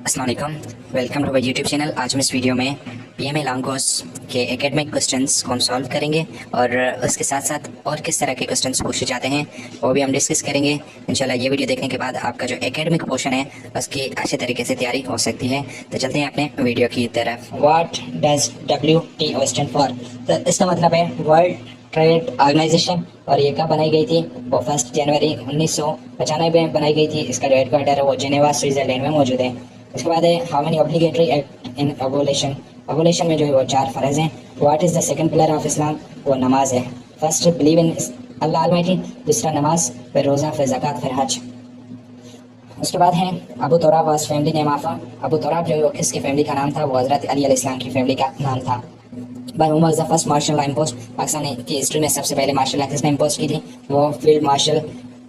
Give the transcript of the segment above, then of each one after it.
अस्सलाम वालेकुम, welcome to my YouTube channel. आज हम इस वीडियो में पीएमए लैंग्वेज के एकेडमिक क्वेश्चंस को हम सॉल्व करेंगे और उसके साथ साथ और किस तरह के क्वेश्चंस पूछे जाते हैं वो भी हम डिस्कस करेंगे इंशाल्लाह। ये वीडियो देखने के बाद आपका जो एकेडमिक पोर्शन है उसकी अच्छे तरीके से तैयारी हो सकती है। तो चलते हैं अपने वीडियो की तरफ। What does WTO stand for? तो इसका मतलब है वर्ल्ड ट्रेड ऑर्गेनाइजेशन, और ये कब बनाई गई थी? वो 1 जनवरी 1995 में बनाई गई थी। इसका जो हेडक्वार्टर है वो जेनेवा स्विट्जरलैंड में मौजूद है। इसके बाद है how many obligatory act in abolition? Abolition में जो है वो 4 फ़र्ज़ हैं। What is the second pillar of Islam? वो नमाज है। First believe in Allah Almighty, दूसरा नमाज, फिर रोज़ा, फिर ज़कात, फिर हज। उसके बाद है Abu Turab was family name of? Abu Turab जो है वो किसकी फैमिली का नाम था? वो हज़रत अली अलैहिस्सलाम की फैमिली का नाम था। By whom was the first martial law impose? Pakistan की हिस्ट्री में सबसे पहले मार्शल लॉ किसने इम्पोज की थी? वो फील्ड मार्शल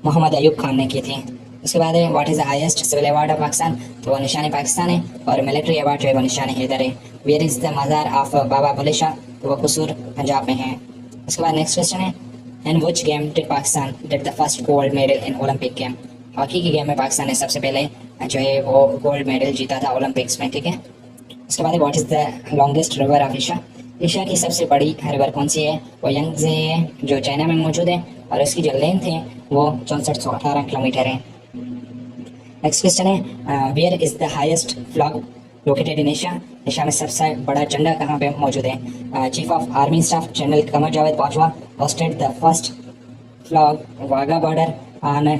मोहम्मद अयूब खान ने की थी। उसके बाद है what is the highest civil award of Pakistan? तो वो निशान पाकिस्तान है, और मिलिट्री अवार्ड जो है वो निशान हैदर है। वेयर इज़ द मज़ार ऑफ बाबा बुल्ले शाह? तो वो कसूर पंजाब में है। उसके बाद नेक्स्ट क्वेश्चन है in which game did Pakistan get the first gold medal in Olympic game? Hockey की गेम में पाकिस्तान ने सबसे पहले जो है वो गोल्ड मेडल जीता था ओलंपिक्स में, ठीक है। उसके बाद what is the longest river of Asia? Asia की सबसे बड़ी रिवर कौन सी है? वो यांगजे है, जो चाइना में मौजूद है, और इसकी जो लेंथ है वो 6418 किलोमीटर है। नेक्स्ट क्वेश्चन है where is the highest flag located in Asia? Asia में सबसे बड़ा झंडा कहाँ पे मौजूद है? Chief of army staff general Qamar Javed Bajwa hosted the first flag Wagah border on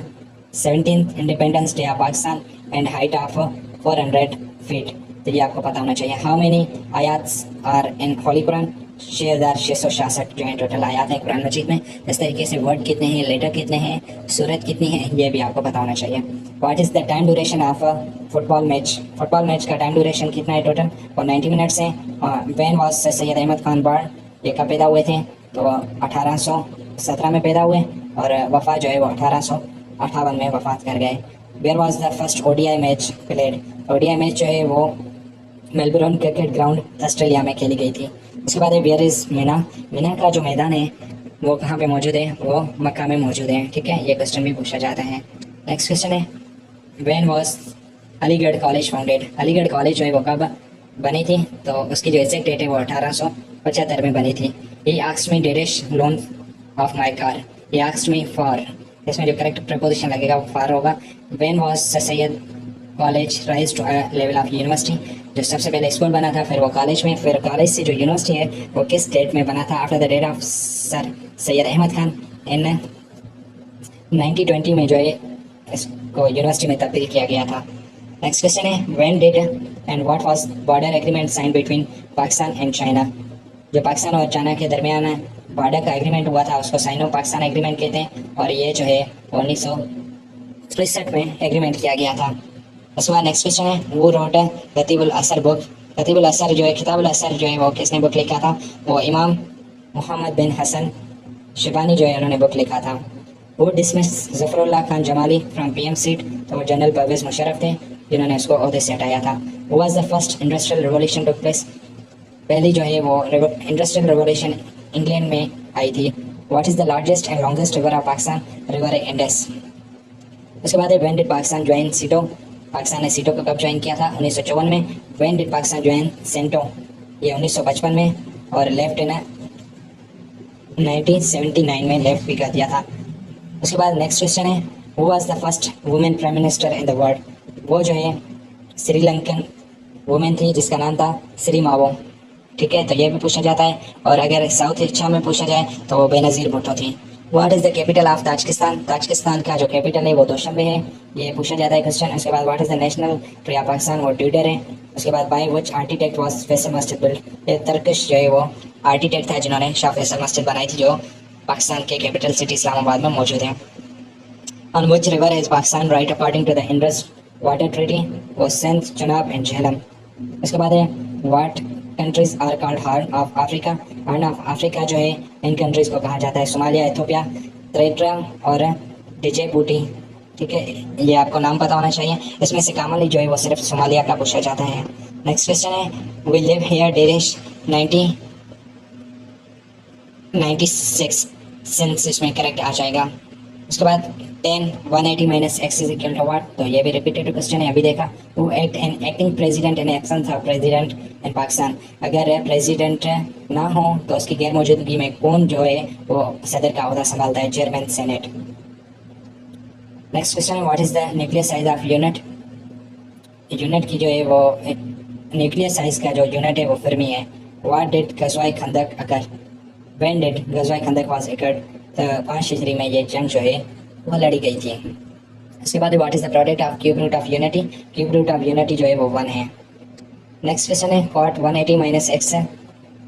17th independence day of Pakistan and height of 400 feet. तो ये आपको पता होना चाहिए। हाउ मेनी आयात्स आर इन होली कुरान? 6666 जो है टोटल आयात हैं कुरान मजीद में। इस तरीके से वर्ड कितने हैं, लेटर कितने हैं, सूरत कितनी है, ये भी आपको पता होना चाहिए। What is the time duration of football match? Football match का टाइम ड्यूरेशन कितना है टोटल? और 90 मिनट्स है। वैन वाज सैयद अहमद खान बाढ़ ये कब पैदा हुए थे? तो 1817 में पैदा हुए, और वफ़ात जो है वो 1858 में वफ़ात कर गए। Where was the first ODI match played? ODI match जो है वो मेलबर्न क्रिकेट ग्राउंड ऑस्ट्रेलिया में खेली गई थी। उसके बाद है वेयर इज़ मीना? मीना का जो मैदान है वो कहाँ पे मौजूद है? वो मक्का में मौजूद है, ठीक है। ये क्वेश्चन भी पूछा जाता है। नेक्स्ट क्वेश्चन है when was Aligarh college founded? Aligarh college जो है वो कब बनी थी? तो उसकी जो एग्जैक्ट डेट है वो 1875 में बनी थी। ही आस्क्ड मी डेरिश loan of my car? He asked me for, इसमें जो करेक्ट प्रपोजिशन लगेगा वो फॉर होगा। When was Syed college rise to level of university? जो सबसे पहले स्कूल बना था, फिर वो कॉलेज में, फिर कॉलेज से जो यूनिवर्सिटी है वो किस डेट में बना था? After the date of sir Syed Ahmad Khan in 1920 में जो है इसको यूनिवर्सिटी में तब्दील किया गया था। नेक्स्ट क्वेश्चन है when did and what was border agreement sign between Pakistan and China? जो पाकिस्तान और चाइना के दरमियान बॉर्डर का एग्रीमेंट हुआ था उसको साइनो पाकिस्तान एग्रीमेंट कहते हैं, और ये जो है 1963 में एग्रीमेंट किया गया था। उसके बाद नेक्स्ट क्वेश्चन है वो रोट कतीबुल असर बुक? कतीबुल असर जो है, किताबुल असर जो है वो किसने बुक लिखा था? वो इमाम मोहम्मद बिन हसन शिबानी जो है उन्होंने बुक लिखा था। वो dismiss Zafarullah Khan Jamali from PM seat? तो वो जनरल परवेज़ मुशर्रफ थे जिन्होंने उसको ओहदे से हटाया था। वो was the first industrial revolution took place? पहली जो है वो इंडस्ट्रियल रिवॉल्यूशन इंग्लैंड में आई थी। What is the largest and longest river of Pakistan? River Indus. उसके बाद है व्हेन डिड पाकिस्तान ज्वाइन सीटो? पाकिस्तान ने सीटो को कब ज्वाइन किया था? 1954 में। When did Pakistan join CENTO? ये 1955 में, और लेफ्ट ने 1979 में लेफ्ट भी कर दिया था। उसके बाद नेक्स्ट क्वेश्चन है who was the first women prime minister in the world? वो जो है श्रीलंकन वुमेन थी जिसका नाम था श्री मावो, ठीक है। तो ये भी पूछा जाता है, और अगर साउथ एशिया में पूछा जाए तो वो बेनज़ीर भुट्टो थी। What is the capital of Tajikistan? Tajikistan का जो कैपिटल है वो दोशंबे है, ये पूछा जाता है क्वेश्चन। उसके बाद what is the national tree of Pakistan? वो ट्यूडर है। उसके बाद by which architect was Faisal मस्जिद बिल्ट? ये तर्किश जो है वो आर्किटेक्ट था जिन्होंने शाह फैसल मस्जिद बनाई थी, जो पाकिस्तान के कैपिटल सिटी इस्लामाबाद में मौजूद है। On which river is Pakistan right according to the Indus water treaty? वो सिंध, चनाब एंड झेलम। उसके बाद है what countries are called Horn of Africa? Horn of Africa जो है इन कंट्रीज़ को कहा जाता है सोमालिया, इथियोपिया, त्रिपुरा और डिजेबूटी, ठीक है। ये आपको नाम पता होना चाहिए। इसमें से कॉमनली जो है वो सिर्फ सोमालिया का पूछा जाता है। नेक्स्ट क्वेश्चन है वी लिव हियर डेरिश 1996 सेंस इसमें करेक्ट आ जाएगा। उसके बाद 10 180 minus x is equal to what, तो ये भी रिपीटेड क्वेश्चन है, अभी देखा। वो acting president in absence of president in Pakistan, अगर प्रेसिडेंट ना हो तो उसकी गैर मौजूदगी में कौन जो है वो सदर का ओहदा संभालता है, चेयरमैन सेनेट। नेक्स्ट क्वेश्चन है what is the nuclear size of unit. Unit की जो है वो न्यूक्लियर साइज का जो यूनिट है वो फर्मी है। व्हाट डिड गज़वाए खंदक अकर, व्हेन डिड गज़वाए खंदक वाज अकर्ड, तो 5 हिजरी में ये जंग जो है वो लड़ी गई थी। उसके बाद what is the product of cube root of unity, cube root of unity जो है वो 1 है। नेक्स्ट क्वेश्चन है कॉट 180 माइनस एक्स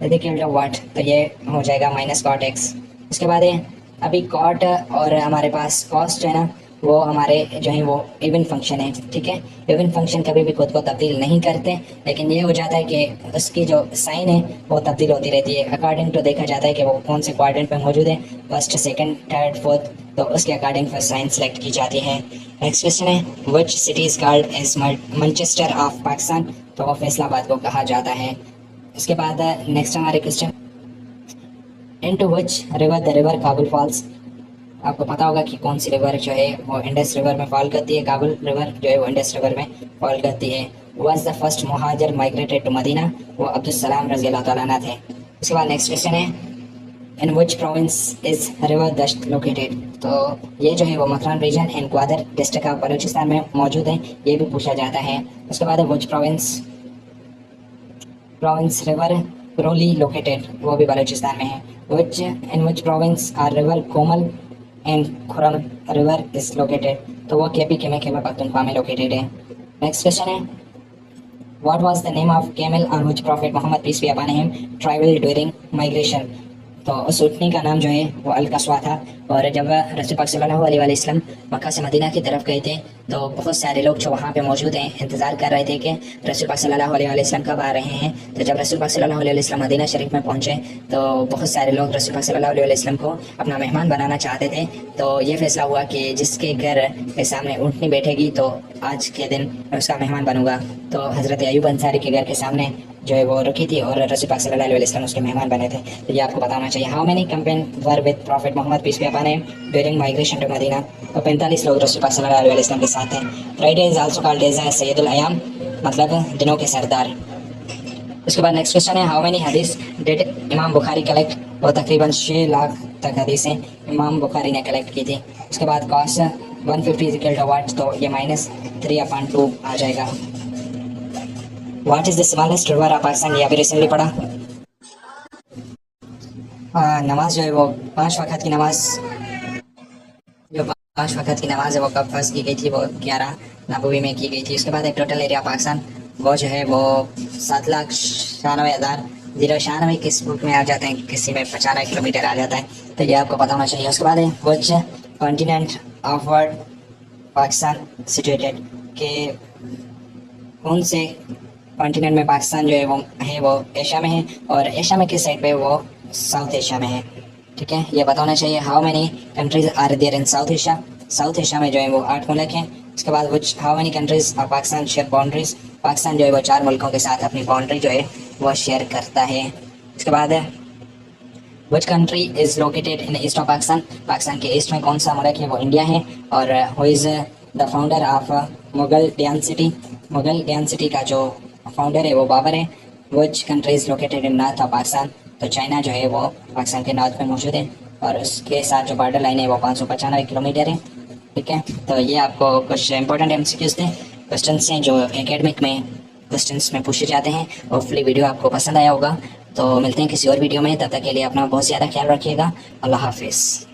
देखिए वाट, तो ये हो जाएगा माइनस कॉट एक्स। उसके बाद है अभी कॉट और हमारे पास कॉस्ट है ना, वो हमारे जो है वो इवन फंक्शन है, ठीक है। इवन फंक्शन कभी भी खुद को तब्दील नहीं करते, लेकिन ये हो जाता है कि उसकी जो साइन है वो तब्दील होती रहती है अकॉर्डिंग टू, देखा जाता है कि वो कौन से क्वाड्रेंट में मौजूद है, फर्स्ट सेकंड थर्ड फोर्थ, तो उसके अकॉर्डिंग फिर साइन सेलेक्ट की जाती है। नेक्स्ट क्वेश्चन है which city is called as Manchester of Pakistan, तो वो फैसलाबाद को कहा जाता है। उसके बाद नेक्स्ट हमारे question into which river the river Kabul falls, आपको पता होगा कि कौन सी रिवर जो है वो इंडस रिवर में फॉल करती है, काबुल रिवर जो है वो इंडस रिवर में फॉल करती है। वाज द फर्स्ट मुहाजिर माइग्रेटेड टू मदीना, वो अब्दुल सलाम रज़ी अल्लाह तआला अन्हु थे। उसके बाद नेक्स्ट क्वेश्चन है in which province is river Dasht located, तो ये जो है वो Makran region in Gwadar district of Balochistan में मौजूद है, ये भी पूछा जाता है। उसके बाद which province river Kroli located, वो भी बलूचिस्तान में है। Which province are river Gomal and Kurram river is located, तो वो केपी के में खैबर पख्तूनख्वा में लोकेटेड है। नेक्स्ट क्वेश्चन है what was the name of camel on which prophet Mohammad peace be upon him travel during migration, तो उस ऊँटनी का नाम जो है वो अल-कस्वा था। और जब रसूल पाक सल्लल्लाहु अलैहि वसल्लम मक्का से मदीना की तरफ गए थे तो बहुत सारे लोग जो वहाँ पे मौजूद हैं इंतज़ार कर रहे थे कि रसूल पाक सल्लल्लाहु अलैहि वसल्लम कब आ रहे हैं। तो जब रसूल पाक सल्लल्लाहु अलैहि वसल्लम मदीना शरीफ में पहुँचे तो बहुत सारे लोग रसूल पाक सल्लल्लाहु अलैहि वसल्लम को अपना मेहमान बनाना चाहते थे। तो ये फैसला हुआ कि जिसके घर के सामने ऊँटनी बैठेगी तो आज के दिन मैं उसका मेहमान बनूंगा। तो हज़रत अयूब अंसारी के घर के सामने जो है वो रुकी थी और रसूल पाक सल्लल्लाहु अलैहि वसल्लम उसके मेहमान बने थे। तो ये आपको बताना चाहिए। How many campaign were with prophet Mohammad peace be upon him during migration to Medina, तो 45 लोग रसूल पाक सल्लल्लाहु अलैहि वसल्लम के साथ थे। Friday is also called as सैयदुल अयाम, मतलब दिनों के सरदार। उसके बाद नेक्स्ट क्वेश्चन है हाउ मेनी हदीस डिड इमाम बुखारी कलेक्ट, वो तकरीबन 6 लाख तक हदीसें इमाम बुखारी ने कलेक्ट की थी। उसके बाद cos 150 is equal to what, तो ये -3/2 आ जाएगा। What is the smallest river of Pakistan, ये अभी रिसेंटली पढ़ा। नमाज जो है वो 5 वक्त की नमाज, जो 5 वक्त की नमाज है वो कब फर्ज की गई थी, वो 11 नबवी में की गई थी। उसके बाद एक टोटल एरिया पाकिस्तान वो जो है वो 7,96,096 किस बुक में आ जाते हैं, किसी में 95 किलोमीटर आ जाता है, तो ये आपको पता होना चाहिए। उसके बाद है which continent of world Pakistan situated, के कौन से कॉन्टिनेंट में पाकिस्तान जो है वो एशिया में है, और एशिया में किस साइड पे, वो साउथ एशिया में है, ठीक है, ये बताना चाहिए। How many countries are there in South Asia, South Asia में जो है वो 8 मुल्क हैं। उसके बाद which how many countries of Pakistan share boundaries, Pakistan जो है वो 4 मुल्कों के साथ अपनी बाउंड्री जो है वो शेयर करता है। उसके बाद which country is located in east of Pakistan, Pakistan के ईस्ट में कौन सा मुल्क है, वो इंडिया है। और who is the founder of Mughal city का जो फाउंडर है वो बाबर है। Which country is located in north of Pakistan, तो चाइना जो है वो पाकिस्तान के नॉर्थ में मौजूद है और उसके साथ जो बॉर्डर लाइन है वो 595 किलोमीटर है, ठीक है। तो ये आपको कुछ इंपॉर्टेंट MCQs थे, क्वेश्चंस हैं जो एकेडमिक में क्वेश्चंस में पूछे जाते हैं। होपफुली वीडियो आपको पसंद आया होगा। तो मिलते हैं किसी और वीडियो में, तब तक के लिए अपना बहुत ज़्यादा ख्याल रखिएगा। अल्लाह हाफिज़।